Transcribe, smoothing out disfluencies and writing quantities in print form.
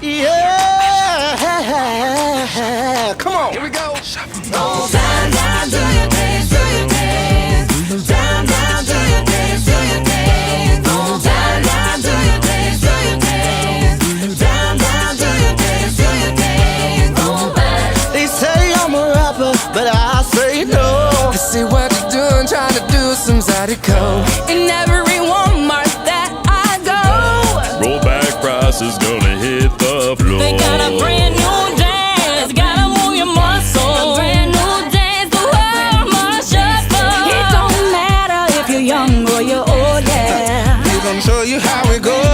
Yeah, come on. Here we go. Down, down, do your dance, do your dance. Down, down, do your dance, do your dance. Down, down, do your dance, do your dance. Down, down, do your dance, do your dance. They say I'm a rapper, but I say no. They say what you doing, trying to do some zydeco. In every Walmart that I go, Rollback price is gonna hit the floor. they got a brand new dance, gotta move your muscles. A brand new dance, the world must shuffle. It don't matter if you're young or you're old, yeah. We gonna show you how it goes.